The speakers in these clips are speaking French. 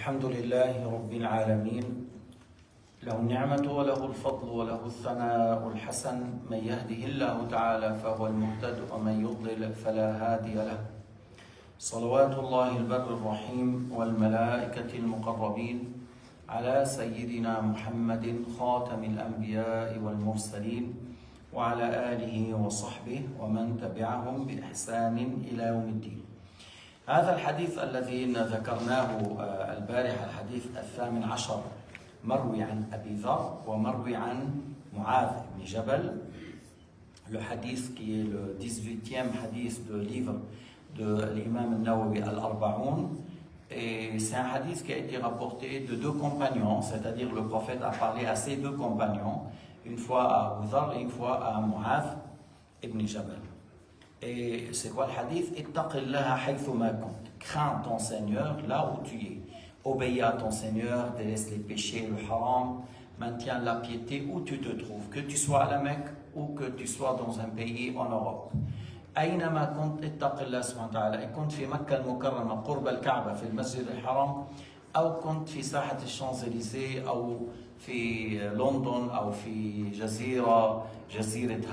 الحمد لله رب العالمين، له النعمة وله الفضل وله الثناء الحسن، من يهده الله تعالى فهو المهتد ومن يضلل فلا هادي له. صلوات الله البر الرحيم والملائكة المقربين على سيدنا محمد خاتم الأنبياء والمرسلين وعلى آله وصحبه ومن تبعهم بإحسان إلى يوم الدين. هذا الحديث الذي ذكرناه البارحة، الحديث الثامن عشر، مروي عن أبي ذر ومروي عن معاذ بن جبل. Le hadith qui est le 18e hadith de livre de l'imam al-Nawawi al-Arba'oun. Et c'est un hadith qui a été rapporté de deux compagnons, c'est-à-dire le prophète a parlé à ses deux compagnons, une fois à Abu Dharr et une fois à Mu'adh ibn Jabal. Et c'est quoi le hadith? Ittaqillaha haythuma kunt. Crains ton Seigneur là où tu es. Obéis à ton Seigneur, délaisse les péchés, le haram, maintiens la piété où tu te trouves, que tu sois à la Mecque ou que tu sois dans un pays en Europe. أينما كنت اتق الله سبحانه وتعالى. إن كنت في مكة المكرمة قرب الكعبة في المسجد الحرام، أو كنت في ساحة الشانزليزيه، أو في لندن، أو في جزيرة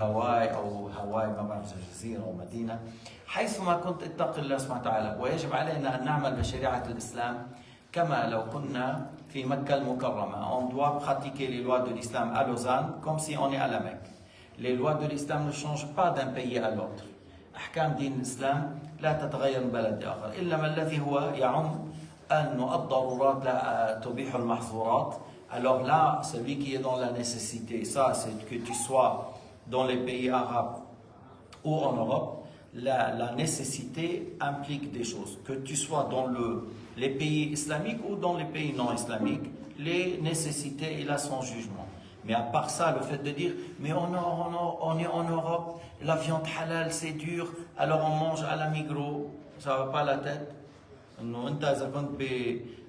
هاواي، أو هاواي ما بعرف جزيرة أو مدينة، حيثما كنت اتق الله سبحانه وتعالى. ويجب علينا أن نعمل بشريعة الإسلام كما لو كنا في مكة المكرمة. On doit pratiquer les lois de l'islam à Lausanne comme si on est à la Mecque. Les lois de l'islam ne changent pas d'un pays à l'autre. أحكام دين الإسلام لا تتغير من بلد لآخر، إلا ما الذي هو يعم أن الضرورات لا تبيح المحظورات. Alors là, celui qui est dans la nécessité, ça c'est que tu sois dans les pays arabes ou en Europe, la nécessité implique des choses. Que tu sois dans les pays islamiques ou dans les pays non islamiques, les nécessités, il a son jugement. Mais à part ça, le fait de dire, mais on est en Europe, la viande halal c'est dur, alors on mange à la Migros, ça va pas la tête. انه انت اذا كنت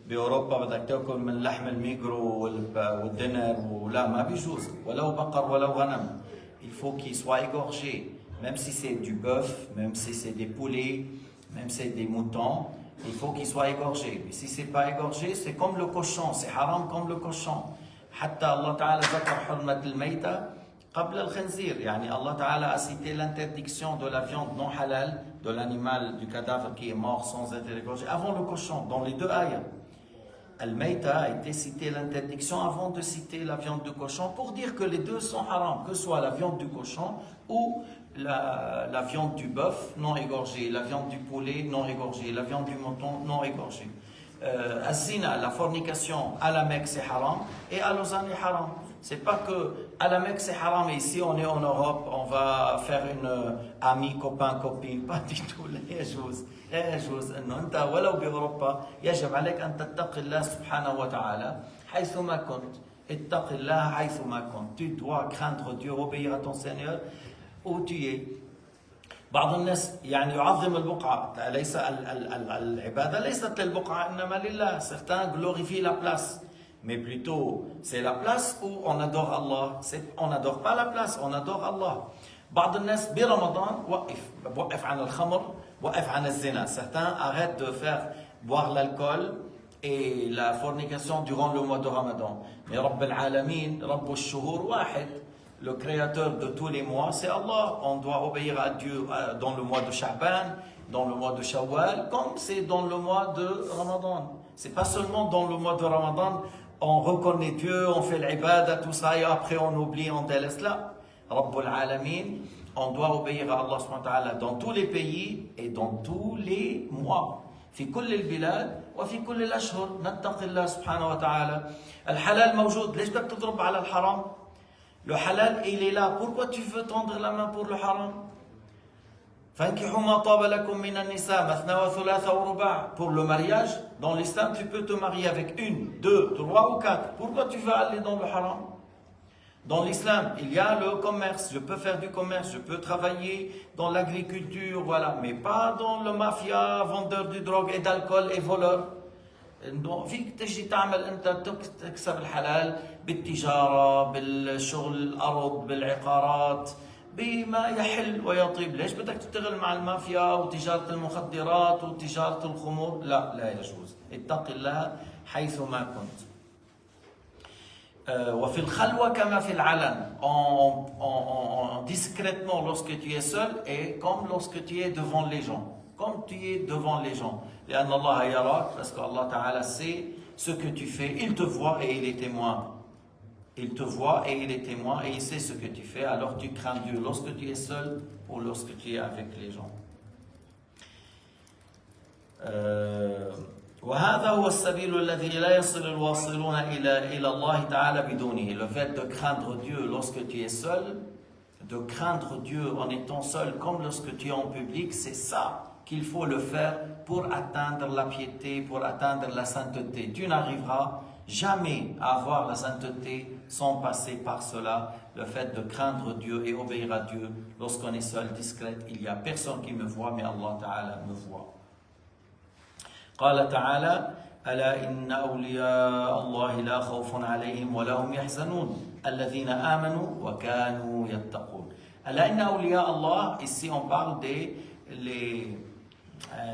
باوروبا بدك تاكل من لحم الميجرو والدينر ولا ما بيجوز، ولو بقر ولو غنم. Il faut qu'il soit égorgé, même si c'est du bœuf, même si c'est des poulets, même si c'est des moutons, il faut qu'il soit égorgé. Mais si c'est pas égorgé, c'est comme le cochon, c'est haram comme le cochon. حتى الله تعالى ذكر حرمة الميتة قبل الخنزير. يعني Allah Ta'ala a cité l'interdiction de la viande non halal, de l'animal, du cadavre qui est mort sans être égorgé, avant le cochon, dans les deux ayats. Al-Mayta a été cité l'interdiction avant de citer la viande du cochon, pour dire que les deux sont haram, que ce soit la viande du cochon ou la viande du bœuf non égorgée, la viande du poulet non égorgée, la viande du mouton non égorgée. Zina, la fornication à la Mecque c'est haram et à Lausanne c'est haram. C'est pas que à la Mecque c'est haram et ici on est en Europe, on va faire une amie, copain, copine, pas du tout. لا يجوز انه انت ولو باوروبا يجب عليك ان تتقي الله سبحانه وتعالى حيثما كنت. اتق الله حيثما كنت. Tu dois craindre Dieu, obéir à ton Seigneur où tu es. بعض الناس يعني يعظم البقعة، ليس العبادة ليست للبقعة إنما لله. Certains glorifient la place, mais plutôt c'est la place où on adore Allah. On n'adore pas la place, on adore Allah. بعض الناس برمضان وقف عن الخمر، وقف عن الزنا. Certains arrêtent de faire boire l'alcool et la fornication durant le mois de Ramadan. Mais رب العالمين رب الشهور واحد. Le créateur de tous les mois, c'est Allah. On doit obéir à Dieu dans le mois de Sha'ban, dans le mois de Shawwal, comme c'est dans le mois de Ramadan. C'est pas seulement dans le mois de Ramadan, on reconnaît Dieu, on fait l'ibada, tout ça, et après on oublie, on délaisse là. Rabbul Alamin, on doit obéir à Allah subhanahu wa ta'ala dans tous les pays et dans tous les mois. في كل البلاد وفي كل الأشهر نتقي الله سبحانه وتعالى. الحلال موجود، ليش بدك تضرب على الحرام؟ Le halal, il est là. Pourquoi tu veux tendre la main pour le haram? Pour le mariage, dans l'islam, tu peux te marier avec une, deux, trois ou quatre. Pourquoi tu veux aller dans le haram? Dans l'islam, il y a le commerce. Je peux faire du commerce, je peux travailler dans l'agriculture, voilà. Mais pas dans le mafia, vendeur de drogue et d'alcool et voleur. فيك تجي تعمل انت تكسب الحلال بالتجاره، بالشغل الارض، بالعقارات، بما يحل ويطيب. ليش بدك تشتغل مع المافيا وتجارة المخدرات وتجارة الخمور؟ لا يجوز. اتق الله حيثما كنت. وفي الخلوة كما في العلن, discrètement lorsque tu es seul et comme lorsque tu es devant les gens. Comme tu es devant les gens. لأن الله يراك, parce qu'Allah Ta'ala sait ce que tu fais. Il te voit et il est témoin. Il te voit et il est témoin et il sait ce que tu fais. Alors tu crains Dieu lorsque tu es seul ou lorsque tu es avec les gens. وهذا هو السبيل الذي لا يصل الواصلون إلى الله تعالى بدونه. Le fait de craindre Dieu lorsque tu es seul, de craindre Dieu en étant seul comme lorsque tu es en public, c'est ça qu'il faut le faire pour atteindre la piété, pour atteindre la sainteté. Tu n'arriveras jamais à avoir la sainteté sans passer par cela, le fait de craindre Dieu et obéir à Dieu. Lorsqu'on est seul, discrète, il n'y a personne qui me voit, mais Allah Ta'ala me voit. قال تعالى ألا إن أولياء الله لا خوف عليهم ولا هم يحزنون الذين آمنوا وكانوا يتقون. ألا إن أولياء الله, ici on parle des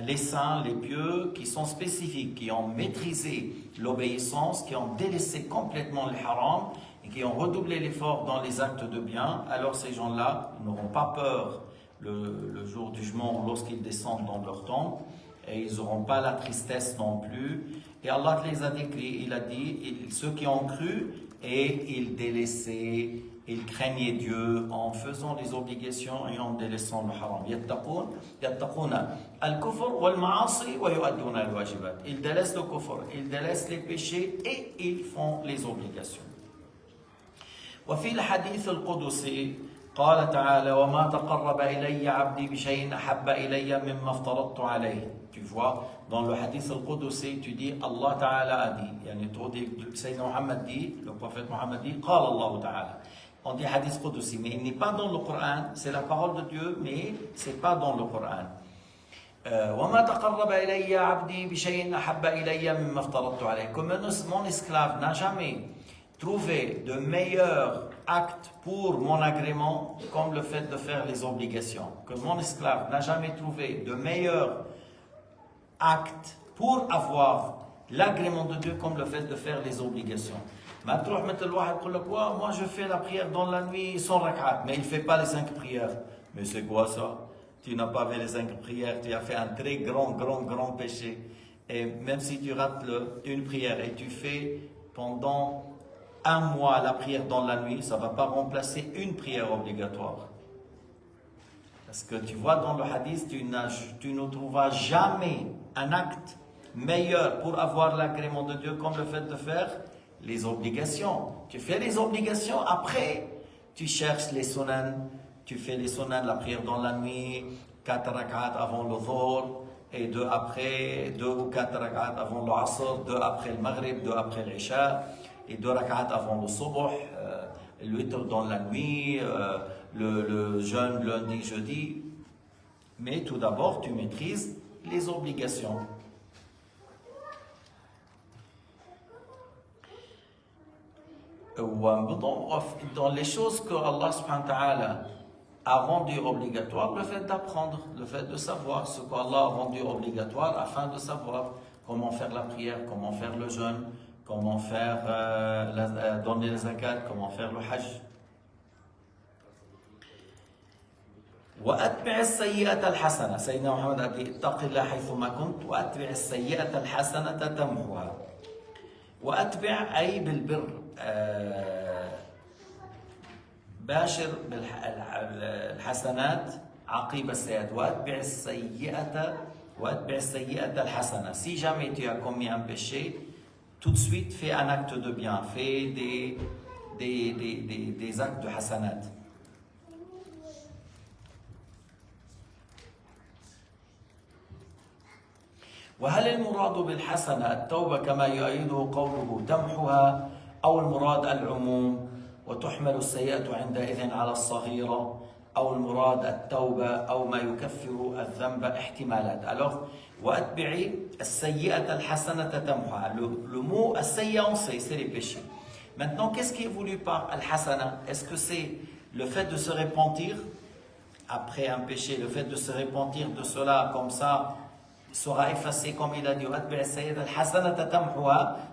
les saints, les pieux qui sont spécifiques, qui ont maîtrisé l'obéissance, qui ont délaissé complètement le haram et qui ont redoublé l'effort dans les actes de bien. Alors ces gens-là n'auront pas peur le jour du jugement lorsqu'ils descendent dans leur tombe. Et ils n'auront pas la tristesse non plus. Et Allah les a décrits, il a dit, ceux qui ont cru et ils délaissaient, ils craignaient Dieu en faisant les obligations et en délaissant le haram. Yattaquna al-kufr wal-ma'asi wa yu'adduna al-wajibat. Ils délaissent le kufr, ils délaissent les péchés et ils font les obligations. وفي الحديث القدسي قال تعالى وما تقرب إلي عبدي بشيء أحب إلي مما افترضت عليه. Tu vois, dans le hadith al-Qudsi, tu dis Allah Ta'ala a dit, Sayyidina Muhammad dit, le prophète Muhammad dit, Qala Allah Ta'ala. On dit hadith Qudsi, mais il n'est pas dans le Coran, c'est la parole de Dieu, mais c'est pas dans le Coran. وما تقرب إلي عبدي بشيء أحب إلي مما افترضت عليه. Comme mon esclave n'a jamais trouvé de meilleur acte pour mon agrément comme le fait de faire les obligations. Que mon esclave n'a jamais trouvé de meilleur acte pour avoir l'agrément de Dieu comme le fait de faire les obligations. Moi je fais la prière dans la nuit sans rakat, mais il ne fait pas les 5 prières. Mais c'est quoi ça? Tu n'as pas fait les 5 prières, tu as fait un très grand péché. Et même si tu rates une prière et tu fais pendant un mois la prière dans la nuit, ça ne va pas remplacer une prière obligatoire. Parce que tu vois dans le hadith, tu ne trouveras jamais un acte meilleur pour avoir l'agrément de Dieu comme le fait de faire les obligations. Tu fais les obligations, après tu cherches les sunan, tu fais les sunan, la prière dans la nuit, 4 rak'at avant le dhuhr, et 2 ou 4 rak'at avant le asr, 2 après le maghrib, 2 après l'isha, et 2 rak'at avant le subuh, le witr dans la nuit, le jeûne lundi, jeudi. Mais tout d'abord, tu maîtrises les obligations. Dans les choses que Allah subhanahu wa ta'ala a rendu obligatoire, le fait d'apprendre, le fait de savoir ce qu'Allah a rendu obligatoire afin de savoir comment faire la prière, comment faire le jeûne, comment faire donner les zakat, comment faire le hajj. وأتبع السيئة الحسنة. سيدنا محمد قال اتق الله حيثما كنت وأتبع السيئة الحسنة تمحوها. وأتبع أي بالبر، باشر بالحسنات عقيب السيئات. وأتبع السيئة الحسنة. Si jamais tu as commis un péché, tout de suite fais un acte de bien, fais des actes de hasanat. وهل المراد بالحسنة التوبة كما يؤيده قوله تمحها، أو المراد العموم وتحمل السيئة عندئذ على الصغيرة، أو المراد التوبة أو ما يكفر الذنب؟ احتمالات. Alors, وأتبعي السيئة الحسنة تمحها. Le mot السيئة, on sait, c'est les péchés. Maintenant, qu'est-ce qui est voulu par al-hasana? Est-ce que c'est le fait de se repentir après un péché, le fait de se repentir de cela comme ça sera effacé, comme il a dit,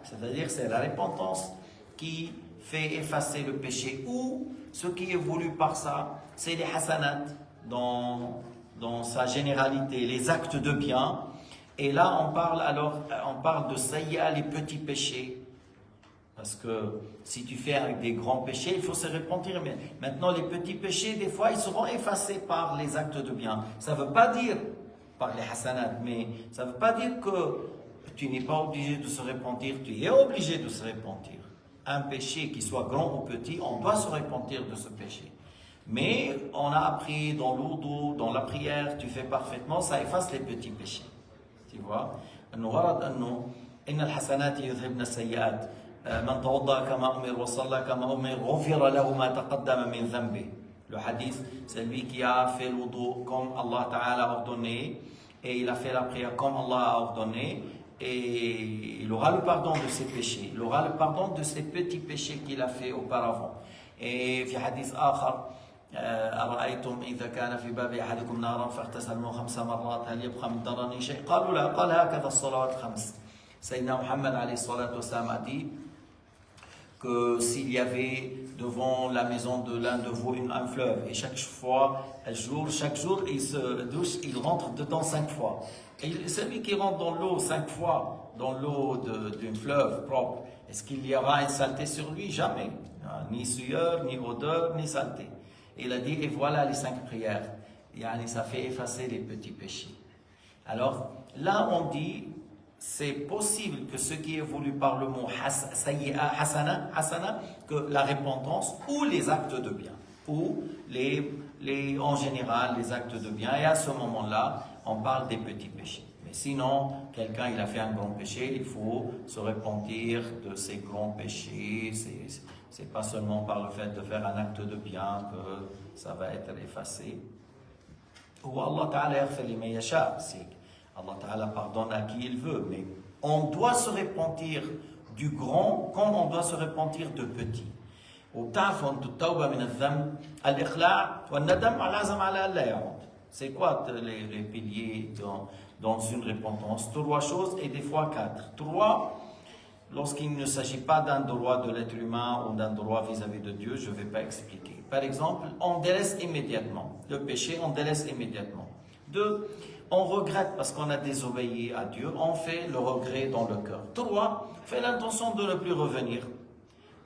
c'est-à-dire c'est la repentance qui fait effacer le péché, ou ce qui est voulu par ça, c'est les hasanat dans sa généralité, les actes de bien. Et là on parle de sayya, les petits péchés. Parce que si tu fais avec des grands péchés, il faut se repentir. Mais maintenant, les petits péchés, des fois, ils seront effacés par les actes de bien. Ça ne veut pas dire, par les hasanat, mais ça ne veut pas dire que tu n'es pas obligé de se repentir. Tu es obligé de se repentir. Un péché, qu'il soit grand ou petit, on doit se repentir de ce péché. Mais on a appris dans l'oudou, dans la prière, tu fais parfaitement, ça efface les petits péchés. Tu vois? من توضأ كما أمر وصلى كما أمر غفر له ما تقدم من ذنبه. Le hadith, c'est lui qui a fait le wudu comme Allah Ta'ala a ordonné, et il a fait la prière comme Allah a ordonné, et il aura le pardon de ses péchés, il aura le pardon de ses petits péchés qu'il a fait auparavant. Et في حديث آخر أرأيتم إذا كان في باب أحدكم نارا فاغتسل 5 مرات هل يبقى من درني شيء؟ قالوا لا. قال هكذا الصلوات 5. Sayyidina Muhammad alayhi salatu wassalam a dit que s'il y avait devant la maison de l'un de vous un fleuve, et chaque jour, il se douche, il rentre dedans 5 fois. Et celui qui rentre dans l'eau 5 fois, dans l'eau d'un fleuve propre, est-ce qu'il y aura une saleté sur lui? Jamais. Ni sueur, ni odeur, ni saleté. Et il a dit, et voilà les 5 prières. Ça fait effacer les petits péchés. Alors, là on dit, c'est possible que ce qui est voulu par le mot hasana, que la repentance ou les actes de bien, ou en général les actes de bien, et à ce moment-là, on parle des petits péchés. Mais sinon, quelqu'un il a fait un grand péché, il faut se repentir de ses grands péchés. C'est pas seulement par le fait de faire un acte de bien que ça va être effacé. Ou Allah Ta'ala yaghfir liman yasha, Allah Ta'ala pardonne à qui il veut, mais on doit se repentir du grand comme on doit se repentir de petit. C'est quoi les piliers dans une repentance? 3 choses et des fois 4. 3, lorsqu'il ne s'agit pas d'un droit de l'être humain ou d'un droit vis-à-vis de Dieu, je ne vais pas expliquer. Par exemple, on délaisse immédiatement. Le péché, on délaisse immédiatement. 2, on regrette parce qu'on a désobéi à Dieu, on fait le regret dans le cœur. 3, fait l'intention de ne plus revenir.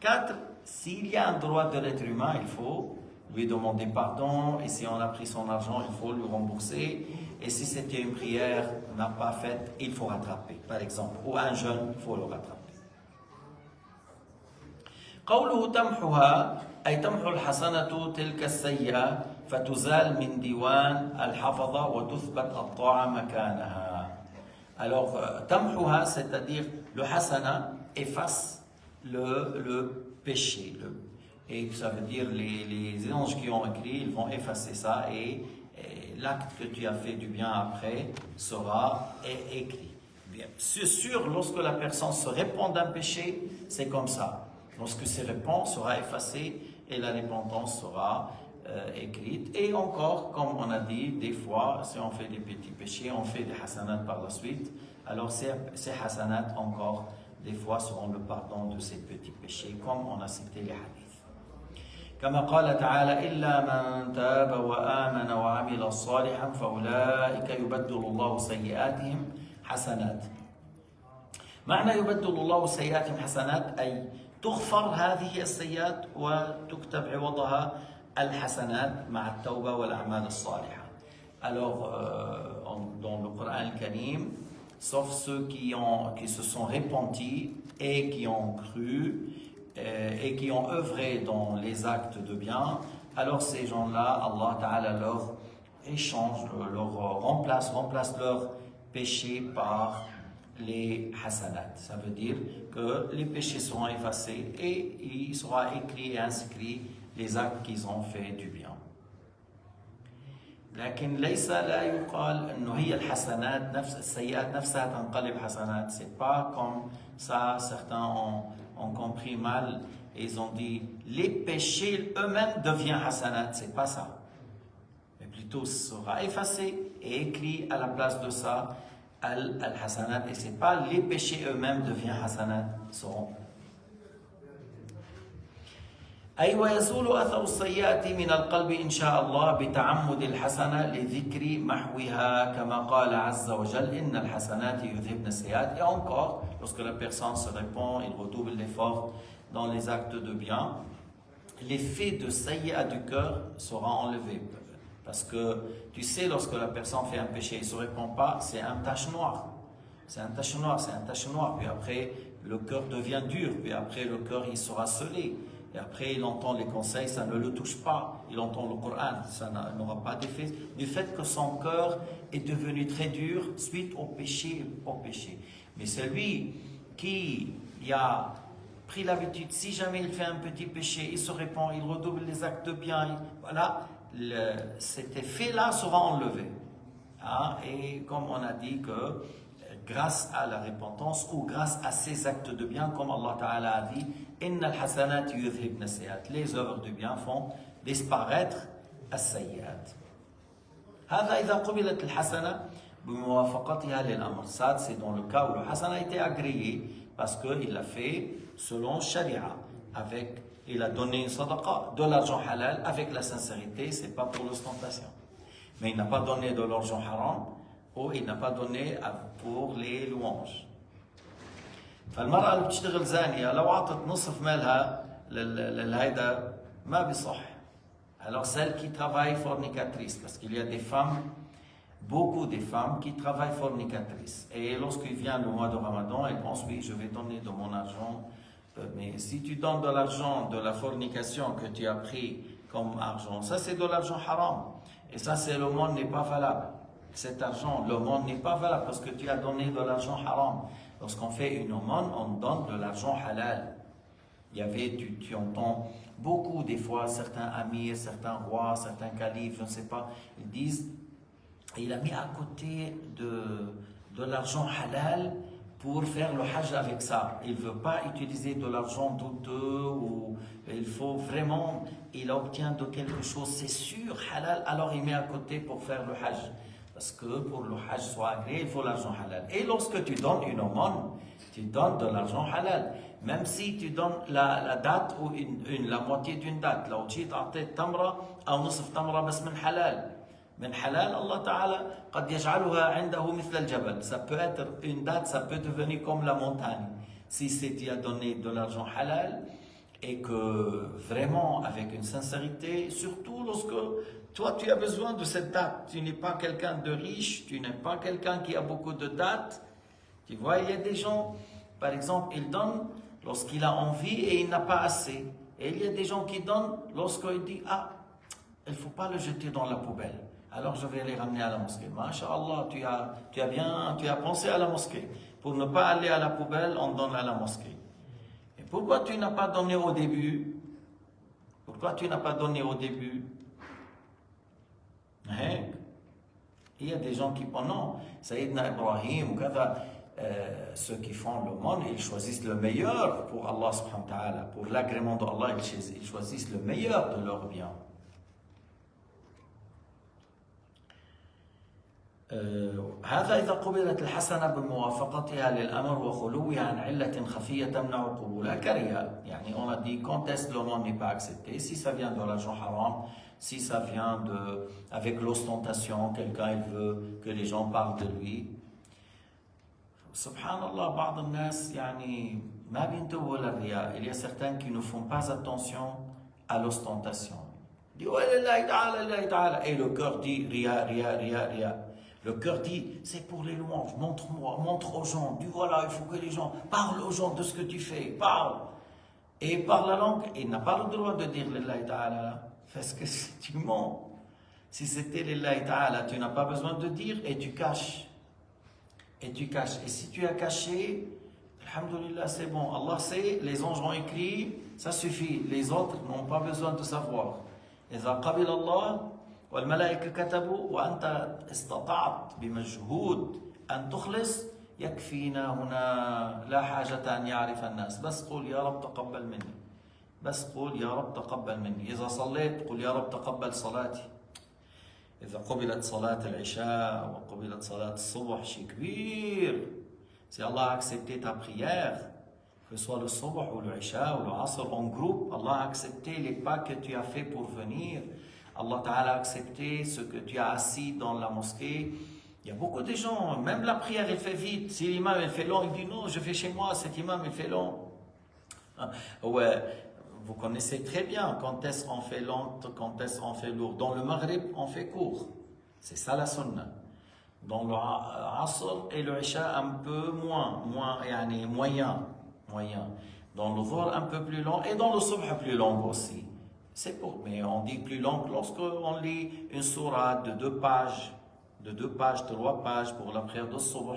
4, s'il y a un droit de l'être humain, il faut lui demander pardon, et si on a pris son argent, il faut lui rembourser, et si c'était une prière n'a pas faite, il faut rattraper, par exemple, ou un jeune, il faut le rattraper. قوله تمحها أي تمحو الحسنة تلك السيئة فتزال من ديوان الحفظة وتثبت الطاعة مكانها. Alors تمحها, c'est-à-dire le hasana efface le péché, et ça veut dire les anges qui ont écrit, ils vont effacer ça, et l'acte que tu as fait du bien après sera écrit. Bien. C'est sûr, lorsque la personne se répand d'un péché, c'est comme ça. Lorsque se répand, sera effacé et la repentance sera écrite. Et encore, comme on a dit, des fois, si on fait des petits péchés, on fait des hasanats par la suite, alors ces hasanats encore, des fois, seront le pardon de ces petits péchés, comme on a cité les hadiths. كما قال تعالى إلا من تاب وآمن وعمل صالحا فأولئك يبدل الله سيئاتهم حسنات. معنى يبدل الله سيئاتهم حسنات أي تغفر هذه السيئات وتكتب عوضها الحسنات مع التوبة والأعمال الصالحة. Alors, dans le Coran al-Karim, sauf ceux qui se sont repentis et qui ont cru et qui ont œuvré dans les actes de bien, alors ces gens-là, Allah Ta'ala leur échange, leur remplace leurs péchés par les hasanat. Ça veut dire que les péchés seront effacés et il sera écrit et inscrit les actes qu'ils ont fait du bien. لكن ليس لا يقال انه هي الحسنات نفس السيئات نفسها تنقلب حسنات. C'est pas comme ça, certains ont compris mal et ils ont dit les péchés eux-mêmes deviennent hasanat. C'est pas ça. Mais plutôt sera effacé et écrit à la place de ça al-hasanat. Et c'est pas les péchés eux-mêmes deviennent hasanat. Seront. أي ويزول أثر السيئة من القلب إن شاء الله بتعمد الحسنة لذكر محوها كما قال عز وجل إن الحسنات يذهبن السيئات. Et encore, lorsque la personne se répand, il redouble l'effort dans les actes de bien, l'effet de sayyi'a du cœur sera enlevé. Parce que tu sais, lorsque la personne fait un péché et ne se répand pas, c'est un tache noire. C'est un tache noire, c'est un tache noire. Puis après, le cœur devient dur. Puis après, le cœur, il sera scellé. Et après, il entend les conseils, ça ne le touche pas. Il entend le Coran, ça n'aura pas d'effet. Du fait que son cœur est devenu très dur suite au péché. Mais celui qui a pris l'habitude, si jamais il fait un petit péché, il se répand, il redouble les actes de bien, voilà, cet effet-là sera enlevé. Hein? Et comme on a dit que grâce à la repentance ou grâce à ces actes de bien, comme Allah Ta'ala a dit, les œuvres de bien font disparaître as-sayyi'at. هذا إذا قبلت الحسنة بموافقتها للأمر. Ça, c'est dans le cas où le hasana a été agréé parce qu'il l'a fait selon Sharia. Il a donné une sadaqa, de l'argent halal avec la sincérité, c'est pas pour l'ostentation. Mais il n'a pas donné de l'argent haram ou il n'a pas donné pour les louanges. فالمرأة اللي بتشتغل زانية لو عطت نصف مالها للهيدا ما بيصح. Alors celle qui travaille fornicatrice, parce qu'il y a des femmes, beaucoup de femmes qui travaillent fornicatrices. Et lorsqu'il vient le mois de Ramadan, elles pensent oui, je vais donner de mon argent. Mais si tu donnes de l'argent de la fornication que tu as pris comme argent, ça c'est de l'argent haram. Et ça c'est le monde n'est pas valable. Cet argent, le monde n'est pas valable parce que tu as donné de l'argent haram. Lorsqu'on fait une aumône, on donne de l'argent halal. Tu entends beaucoup des fois certains amirs, certains rois, certains califes, je ne sais pas, ils disent, il a mis à côté de l'argent halal pour faire le hajj avec ça. Il ne veut pas utiliser de l'argent douteux ou il faut vraiment, il obtient de quelque chose, c'est sûr, halal, alors il met à côté pour faire le hajj. Parce que pour le hajj soit agréé, il faut l'argent halal. Et lorsque tu donnes une aumône, tu donnes de l'argent halal. Même si tu donnes la date ou la moitié d'une date. لو جيت أعطيت تمرة أو نصف تمرة بس من حلال. من حلال الله تعالى قد يجعلها عنده مثل الجبل. Ça peut être une date, ça peut devenir comme la montagne. Si tu as donné de l'argent halal et que vraiment avec une sincérité, surtout lorsque toi, tu as besoin de cette date. Tu n'es pas quelqu'un de riche, tu n'es pas quelqu'un qui a beaucoup de dates. Tu vois, il y a des gens, par exemple, ils donnent lorsqu'il a envie et il n'a pas assez. Et il y a des gens qui donnent lorsqu'il dit, ah, il ne faut pas le jeter dans la poubelle. Alors je vais les ramener à la mosquée. Masha'Allah, tu as pensé à la mosquée. Pour ne pas aller à la poubelle, on donne à la mosquée. Et pourquoi tu n'as pas donné au début? Pourquoi tu n'as pas donné au début? Il y a des gens qui pensent non, Sayyidina Ibrahim ou ceux qui font l'aumône, ils choisissent le meilleur pour Allah subhanahu wa ta'ala, pour l'agrément d'Allah, ils choisissent le meilleur de leur bien. هذا إذا قبلت الحسنة بموافقتها للأمر وخلوها عن علة خفية تمنع قبولها كريهة. يعني on a dit quand est-ce que l'aumône n'est pas accepté, si ça vient de l'argent haram, si ça vient avec l'ostentation, quelqu'un il veut que les gens parlent de lui. Subhanallah, بعض الناس يعني ما بينتبهوا للرياء. Il y a certains qui ne font pas attention à l'ostentation. Ils disent et le cœur dit ria. Le cœur dit, c'est pour les louanges, montre-moi, montre aux gens, dis voilà, il faut que les gens parlent aux gens de ce que tu fais, parle. Et par la langue, il n'a pas le droit de dire lillahi ta'ala, parce que tu mens. Si c'était lillahi ta'ala, tu n'as pas besoin de dire et tu caches. Et si tu as caché, alhamdulillah, c'est bon. Allah sait, les anges ont écrit, ça suffit. Les autres n'ont pas besoin de savoir. إذا قبل الله والملائكة كتبوا وأنت استطعت بمجهود أن تخلص، يكفينا هنا، لا حاجة أن يعرف الناس، بس قل يا رب تقبل مني، بس قل يا رب تقبل مني. إذا صليت قل يا رب تقبل صلاتي. إذا قبلت صلاة العشاء وقبلت صلاة الصبح شيء كبير. Si Allah a accepté ta prière, que ce soit le subh ou le isha ou le asr en groupe, Allah a accepté les pas que tu as fait pour venir. Allah Ta'ala a accepté ce que tu as assis dans la mosquée. Il y a beaucoup de gens, même la prière elle fait vite. Si l'imam elle fait long, il dit non, je fais chez moi, cet imam il fait long. Ouais, vous connaissez très bien quand est-ce qu'on fait long, quand est-ce qu'on fait lourd. Dans le Maghrib, on fait court. C'est ça la sunna. Dans le Asr et le Isha, un peu moyen. Dans le Dhuhr, un peu plus long. Et dans le Subh, plus long aussi. C'est pour, mais on dit plus long lorsqu'on lit une sourate de 2 pages, 3 pages pour la prière de Subh.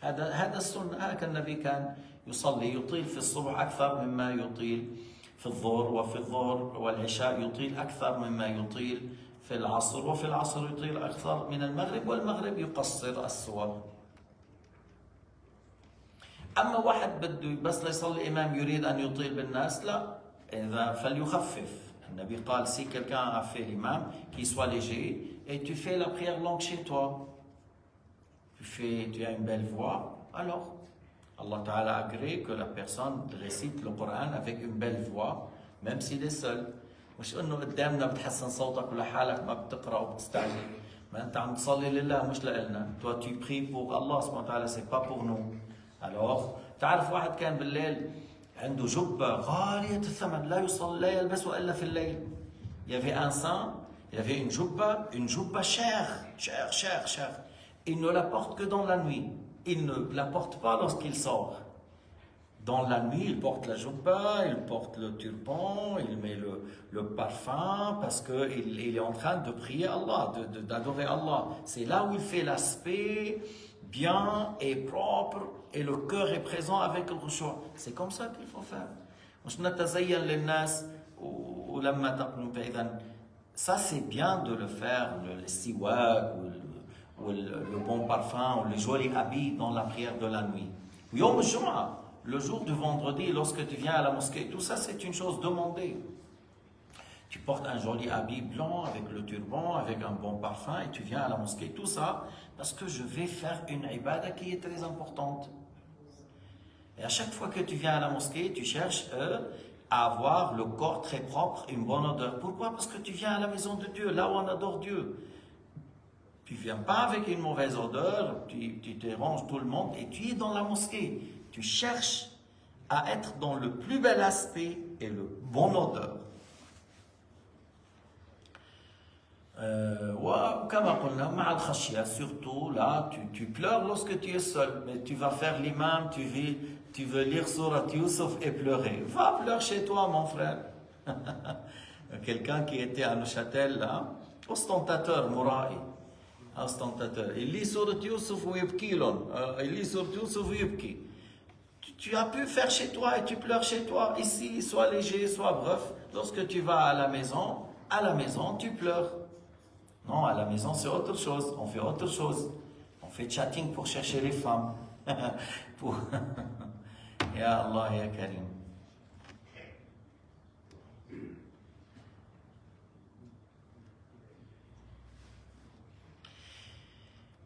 هذا السنة. هكذا النبي كان يصلي يطيل في الصبح أكثر مما يطيل في الظهر، وفي الظهر والعشاء يطيل أكثر مما يطيل في العصر، وفي العصر يطيل أكثر من المغرب، والمغرب يقصر السور. أما واحد بده بس ليصلي إمام يريد أن يطيل بالناس، لا، إذا فليخفف. النبي قال si quelqu'un a fait l'imam, qu'il soit léger, et tu fais la prière longue chez toi. Tu as une belle voix, alors Allah Ta'ala agrée que la personne récite le Coran avec une belle voix, même s'il est seul. مش انه قدامنا بتحسن صوتك ولا حالك ما بتقرا وبتستعجل، ما انت عم تصلي لله مش لإلنا. Toi tu pries pour Allah subhanahu wa ta'ala, c'est pas pour nous. Alors تعرف واحد كان بالليل عنده جبة غالية الثمن لا يلبسها إلا في الليل. Il y avait un saint, il avait une jubba chère. Il ne la porte que dans la nuit. Il ne la porte pas lorsqu'il sort. Dans la nuit, il porte la jubba, il porte le turban, il met le parfum parce qu'il est en train de prier Allah, d'adorer Allah. C'est là où il fait l'aspect bien et propre et le cœur est présent avec le khushu'. C'est comme ça qu'il faut faire. Ça c'est bien de le faire, le siwak ou le bon parfum ou les jolis habits dans la prière de la nuit. Yom al-Jum'ah, le jour du vendredi, lorsque tu viens à la mosquée, tout ça c'est une chose demandée. Tu portes un joli habit blanc avec le turban, avec un bon parfum et tu viens à la mosquée, tout ça parce que je vais faire une ibadah qui est très importante. Et à chaque fois que tu viens à la mosquée, tu cherches à avoir le corps très propre, une bonne odeur. Pourquoi? Parce que tu viens à la maison de Dieu, là où on adore Dieu. Tu ne viens pas avec une mauvaise odeur, tu déranges tout le monde et tu es dans la mosquée. Tu cherches à être dans le plus bel aspect et le bon odeur. Comme surtout là, tu pleures lorsque tu es seul, mais tu vas faire l'imam, tu veux lire Surat Yusuf et pleurer. Va pleurer chez toi, mon frère. Quelqu'un qui était à Neuchâtel, là, ostentateur, Mouraï. Ostentateur. Il lit Surat Yusuf ou Yibkilon. Il lit Surat Yusuf ou Yibki. Tu as pu faire chez toi et tu pleures chez toi. Ici, sois léger, sois bref. Lorsque tu vas à la maison, tu pleures. Non, à la maison, c'est autre chose. On fait autre chose. On fait chatting pour chercher les femmes. Ya Allah, Ya Karim.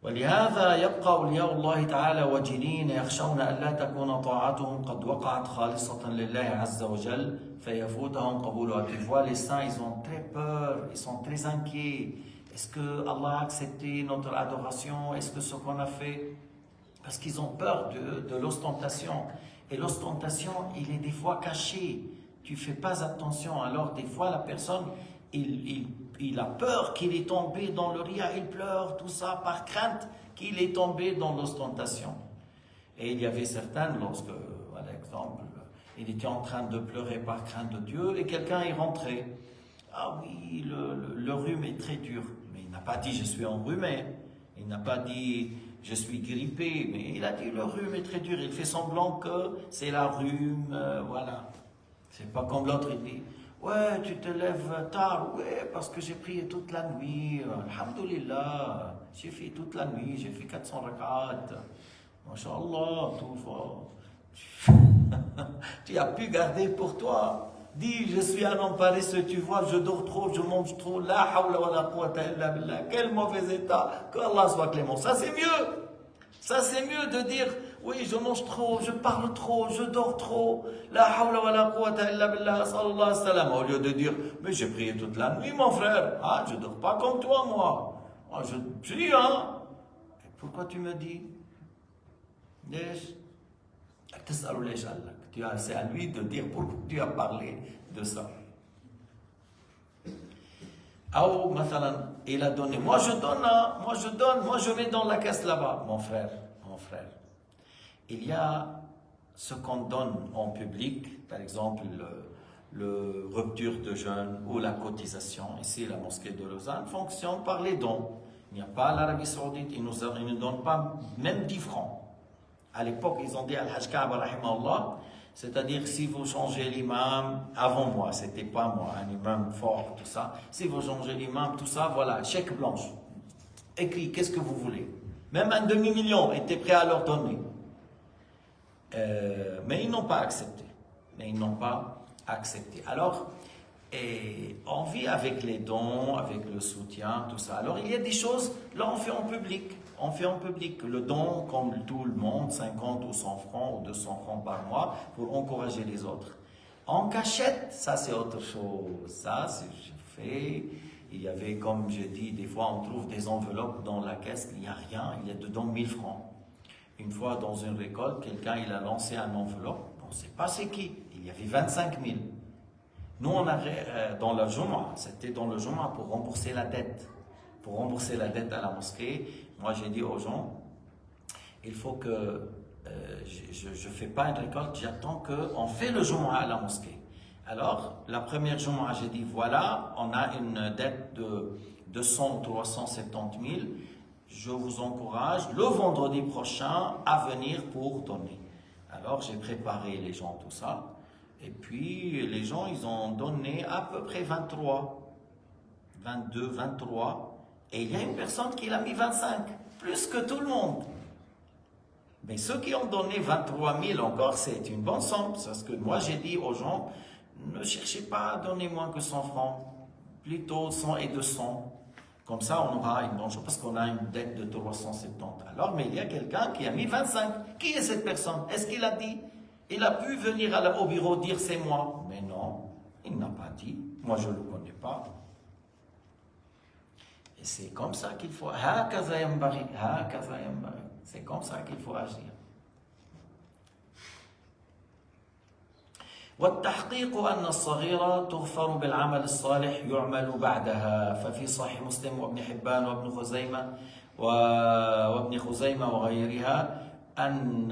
ولهذا يبقى أولياء الله تعالى وجلين يخشون ألا تكون طاعتهم قد وقعت خالصة لله عز وجل فيفوتهم قبولها. Tu vois, les saints, ils ont très peur, ils sont très inquiets. Est-ce que Allah a accepté notre adoration? Est-ce que ce qu'on a fait? Parce qu'ils ont peur de l'ostentation. Et l'ostentation, il est des fois caché. Tu ne fais pas attention. Alors des fois, la personne, il a peur qu'il est tombé dans le ria, il pleure, tout ça, par crainte qu'il est tombé dans l'ostentation. Et il y avait certains, lorsque, par exemple, il était en train de pleurer par crainte de Dieu, et quelqu'un est rentré. Ah oui, le rhume est très dur. Mais il n'a pas dit je suis enrhumé. Il n'a pas dit je suis grippé. Mais il a dit le rhume est très dur. Il fait semblant que c'est la rhume, voilà. C'est pas comme l'autre, il dit Ouais, tu te lèves tard. Ouais, parce que j'ai prié toute la nuit. Alhamdulillah. J'ai fait toute la nuit. J'ai fait 400 rak'at. Masha'Allah, tout va. Tu as pu garder pour toi. Dis, je suis un homme paresseux, tu vois, je dors trop, je mange trop. La hawla wa la quwwata illa billah. Quel mauvais état. Que Allah soit clément. Ça, c'est mieux. Ça, c'est mieux de dire, oui, je mange trop, je parle trop, je dors trop. La hawla wa la quwwata illa billah, sallallahu alayhi wa sallam. Au lieu de dire, mais j'ai prié toute la nuit, mon frère. Ah, je dors pas comme toi, moi. Moi, je prie, hein. Pourquoi tu me dis? C'est à lui de dire pourquoi tu as parlé de ça. Ou, مثلا, il a donné. Moi je donne, moi je mets dans la caisse là-bas. Mon frère. Il y a ce qu'on donne en public, par exemple le rupture de jeûne ou la cotisation. Ici, la mosquée de Lausanne fonctionne par les dons. Il n'y a pas l'Arabie Saoudite, ils ne donnent pas même 10 francs. À l'époque, ils ont dit Al-Hajj Ka'ba rahimahullah, c'est-à-dire si vous changez l'imam, avant moi, c'était pas moi, un imam fort, tout ça, si vous changez l'imam, tout ça, voilà, chèque blanche, écrit, qu'est-ce que vous voulez? Même un demi-million était prêt à leur donner. Mais ils n'ont pas accepté. Alors, on vit avec les dons, avec le soutien, tout ça. Alors, il y a des choses, là, on fait en public. Le don, comme tout le monde, 50 ou 100 francs ou 200 francs par mois pour encourager les autres. En cachette, ça c'est autre chose. Ça, je fais. Il y avait, comme je dis, des fois on trouve des enveloppes dans la caisse, il n'y a rien, il y a dedans 1000 francs. Une fois dans une récolte, quelqu'un il a lancé un enveloppe, on ne sait pas c'est qui, il y avait 25 000. Nous on avait dans le Jumu'ah, c'était dans le Jumu'ah pour rembourser la dette. Pour rembourser la dette à la mosquée, moi j'ai dit aux gens, il faut que je ne fais pas une récolte, j'attends qu'on fait le Jumu'ah à la mosquée. Alors, la première Jumu'ah, j'ai dit, voilà, on a une dette de 200 ou 370 000, je vous encourage le vendredi prochain à venir pour donner. Alors, j'ai préparé les gens, tout ça, et puis les gens, ils ont donné à peu près 22, 23, et il y a une personne qui l'a mis 25, plus que tout le monde. Mais ceux qui ont donné 23 000 encore, c'est une bonne somme. Parce que moi, j'ai dit aux gens, ne cherchez pas à donner moins que 100 francs, plutôt 100 et 200. Comme ça, on aura une bonne chose, parce qu'on a une dette de 370. Alors, mais il y a quelqu'un qui a mis 25. Qui est cette personne? Est-ce qu'il a dit? Il a pu venir au bureau dire c'est moi. Mais non, il n'a pas dit. Moi, je ne le connais pas. Et c'est comme ça qu'il faut. C'est comme ça qu'il faut agir. والتحقيق أن الصغيرة تغفر بالعمل الصالح يعمل بعدها ففي صحيح مسلم وابن حبان وابن خزيمة وغيرها أن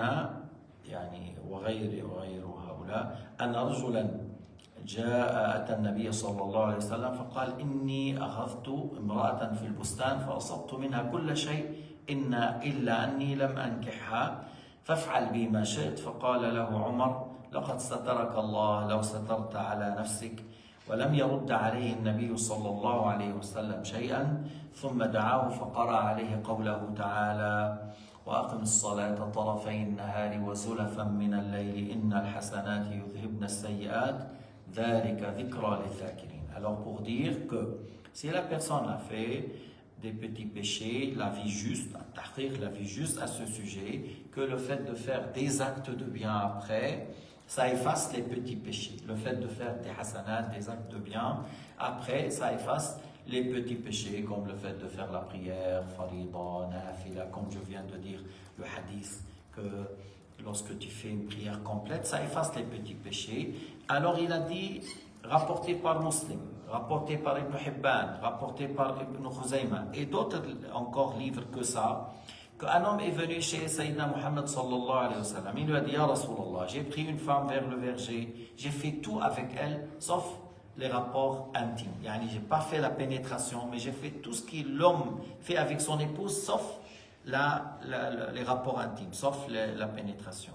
يعني وغير هؤلاء أن رجلا أتى النبي صلى الله عليه وسلم فقال إني أخذت امرأة في البستان فأصبت منها كل شيء إلا أني لم أنكحها فافعل بي ما شئت فقال له عمر لقد سترك الله لو سترت على نفسك ولم يرد عليه النبي صلى الله عليه وسلم شيئا ثم دعاه فقرأ عليه قوله تعالى وأقم الصلاة طرفي النهار وزلفا من الليل إن الحسنات يذهبن السيئات ذلك ذكرى للذاكرين. Alors pour dire que si la personne a fait des petits péchés, la vie juste à ce sujet, que le fait de faire des actes de bien après, ça efface les petits péchés. Le fait de faire des hasanat, des actes de bien, après, ça efface les petits péchés, comme le fait de faire la prière, farida, nafila, comme je viens de dire, le hadith, que lorsque tu fais une prière complète, ça efface les petits péchés. Alors il a dit, rapporté par Muslim, rapporté par Ibn Hibban, rapporté par Ibn Khuzayma, et d'autres encore livres que ça, qu'un homme est venu chez Sayyidina Muhammad sallallahu alayhi wa sallam. Il lui a dit, Ya Rasulallah, j'ai pris une femme vers le verger, j'ai fait tout avec elle, sauf les rapports intimes. Yani, j'ai pas fait la pénétration, mais j'ai fait tout ce que l'homme fait avec son épouse, sauf les rapports intimes, sauf la pénétration.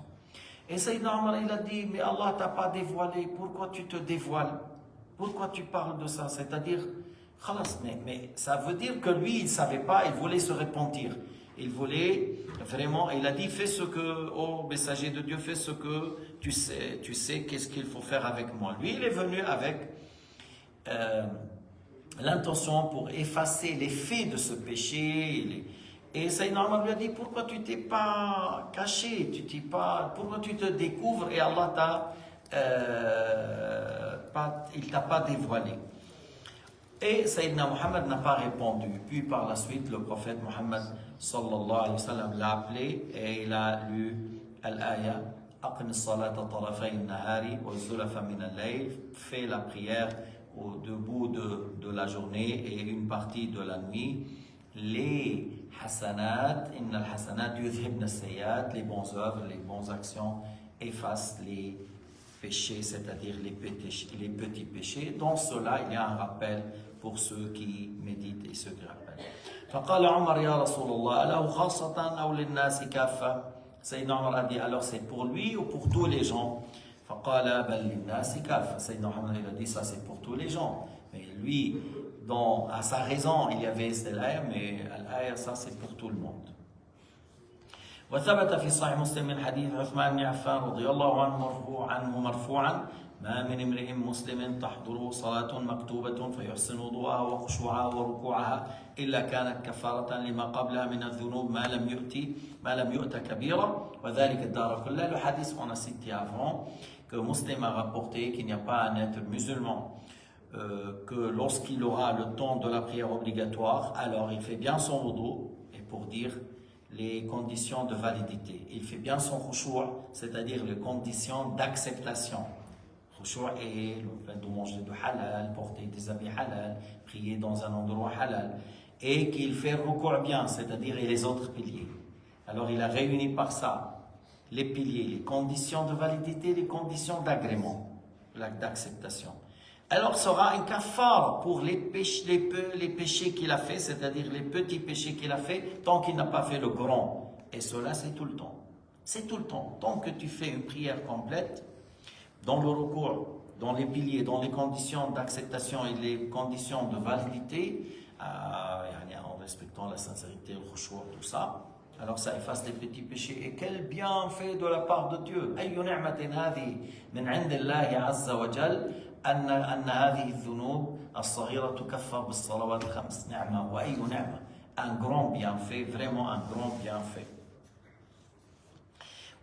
Et Sayyidina Omar, il a dit, mais Allah t'a pas dévoilé, pourquoi tu te dévoiles? pourquoi tu parles de ça? C'est-à-dire, khalas, mais ça veut dire que lui, il ne savait pas, il voulait se repentir. Il voulait vraiment, il a dit, fais ce que, oh messager de Dieu, fais ce que tu sais qu'est-ce qu'il faut faire avec moi. Lui, il est venu avec l'intention pour effacer l'effet de ce péché. Et Sayyidina Omar lui a dit, pourquoi tu t'es pas caché, pourquoi tu te découvres et Allah il t'a pas dévoilé. Et Sayyidina Muhammad n'a pas répondu. Puis par la suite, le prophète Muhammad sallallahu alayhi wa sallam l'a appelé et il a lu al-aya Aqim as-salata tarafay an-nahari wa zulafa min al-layl, fais la prière au debout de la journée et une partie de la nuit. Les hasanat, inna al-hasanat yudhibna as-sayyiat, les bonnes œuvres, les bonnes actions effacent les péchés, c'est-à-dire les petits péchés. Dans cela, il y a un rappel pour ceux qui méditent et ceux qui rappellent. فقال عمر يا رسول الله أله خاصة أو للناس كافة. Sayyidina Omar a dit, alors c'est pour lui ou pour tous les gens? فقال بل للناس كافة. Sayyidina Omar a dit, ça c'est pour tous les gens. Mais lui, à sa raison, il y avait cette aya, mais l'aya, ça c'est pour tout le monde. وثبت في صحيح مسلم من حديث عثمان بن عفان رضي الله عنه مرفوعا ما من امرئ مسلم تحضره صلاة مكتوبة فيحسن وضوءها وخشوعها وركوعها إلا كانت كفارة لما قبلها من الذنوب ما لم يؤت كبيرة وذلك الدار كله. Le hadith qu'on a cité avant, que Muslim a rapporté qu'il n'y a pas un être musulman que lorsqu'il aura le temps de la prière obligatoire, alors il fait bien son wudu, et pour dire les conditions de validité. Il fait bien son khushu', c'est-à-dire les conditions d'acceptation. Khushu' est le fait de manger du halal, porter des habits halal, prier dans un endroit halal. Et qu'il fait ruku' bien, c'est-à-dire les autres piliers. Alors il a réuni par ça les piliers, les conditions de validité, les conditions d'agrément, d'acceptation. Alors sera un kafar pour les péchés qu'il a fait, c'est-à-dire les petits péchés qu'il a fait, tant qu'il n'a pas fait le grand. Et cela, c'est tout le temps. C'est tout le temps. Tant que tu fais une prière complète, dans le recours, dans les piliers, dans les conditions d'acceptation et les conditions de validité, en respectant la sincérité, le khushu', tout ça, alors ça efface les petits péchés. Et quel bienfait de la part de Dieu! أي نعمة هذه من عند الله عز وجل أن هذه الذنوب الصغيرة تكفر بالصلوات الخمس. نعمة وأي نعمة. Un grand bienfait, vraiment un grand bienfait.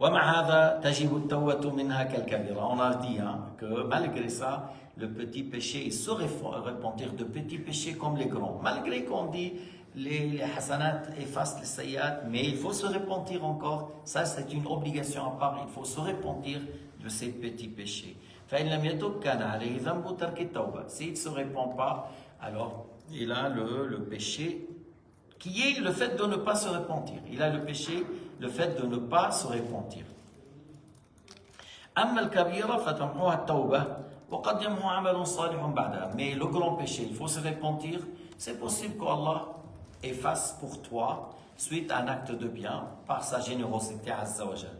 ومع هذا تجب التوبة منها كالكبيرة. On a dit que malgré ça, le petit péché, il se repentir de petits péchés comme les grands. Malgré qu'on dit les hasanat effacent les sayyat, mais il faut se repentir encore. Ça, c'est une obligation à part. Il faut se repentir de ces petits péchés. فإن لم يتب كان عليه ذنب ترك التوبة. S'il ne se répand pas, alors il a le péché qui est le fait de ne pas se repentir. Il a le péché, le fait de ne pas se repentir. أما الكبيرة فتمحوها التوبة وقد يمحو عمل صالح بعدها. Mais le grand péché, il faut se repentir. C'est possible qu'Allah efface pour toi suite à un acte de bien par sa générosité azza wa jal.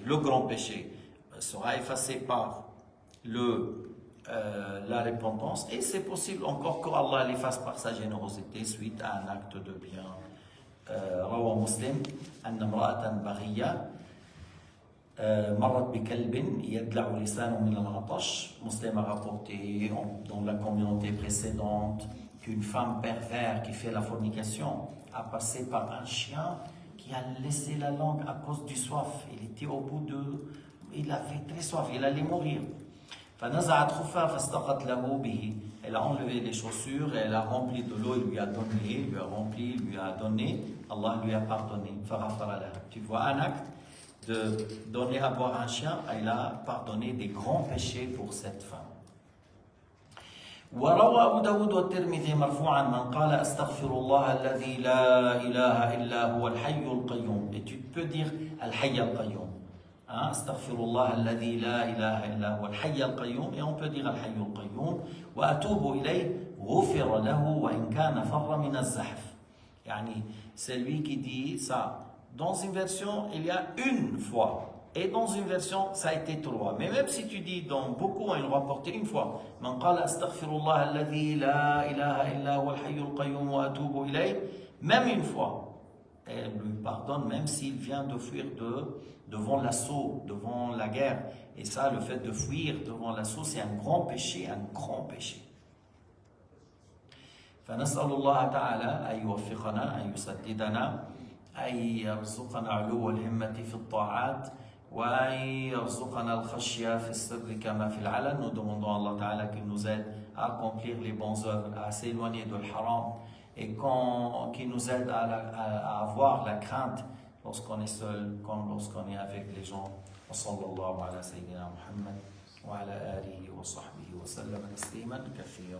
Le grand péché sera effacé par la repentance, et c'est possible encore qu'Allah l'efface par sa générosité suite à un acte de bien. روى مسلم أن امرأة بغية مرت بكلب يدلع لسانه من العطش. Muslim a rapporté dans la communauté précédente qu'une femme perverse qui fait la fornication a passé par un chien qui a laissé la langue à cause du soif. Il était au bout il avait très soif, il allait mourir. فنزعت خفها فاستقت له به. Elle a enlevé les chaussures, elle a rempli de l'eau, il lui a donné, il lui a rempli, il lui a donné. Allah lui a pardonné. Tu vois un acte de donner à boire un chien, il a pardonné des grands péchés pour cette femme. وروى أبو داود والترمذي مرفوعا من قال أستغفر الله الذي لا إله إلا هو الحي القيوم. Et tu peux dire الحي القيوم. أستغفر الله الذي لا إله إلا هو الحي القيوم. Et on peut dire الحي القيوم وأتوب إليه غفر له وإن كان فر من الزحف. يعني c'est lui qui dit ça. Dans une version, il y a une fois Et dans une version, ça a été 3. Mais même si tu dis, dans beaucoup, ils l'ont rapporté une fois. Man qala astaghfirullah alladhi la ilaha illa huwa al-hayyul qayyum wa atubu ilayh. Même une fois, elle lui pardonne, même s'il vient de fuir devant l'assaut, devant la guerre. Et ça, le fait de fuir devant l'assaut, c'est un grand péché, un grand péché. فنسأل الله تعالى أن يوفقنا أن يسددنا أن يرزقنا علو الهمة في الطاعات وأن يرزقنا الخشية في السر كما في العلن. Nous demandons à Allah Ta'ala qu'il nous aide à accomplir les bonnes œuvres, à s'éloigner de l'haram et qu'il nous aide à avoir la crainte lorsqu'on est seul comme lorsqu'on est avec les gens. وصلى الله على سيدنا محمد وعلى آله وصحبه وسلم تسليما كثيرا.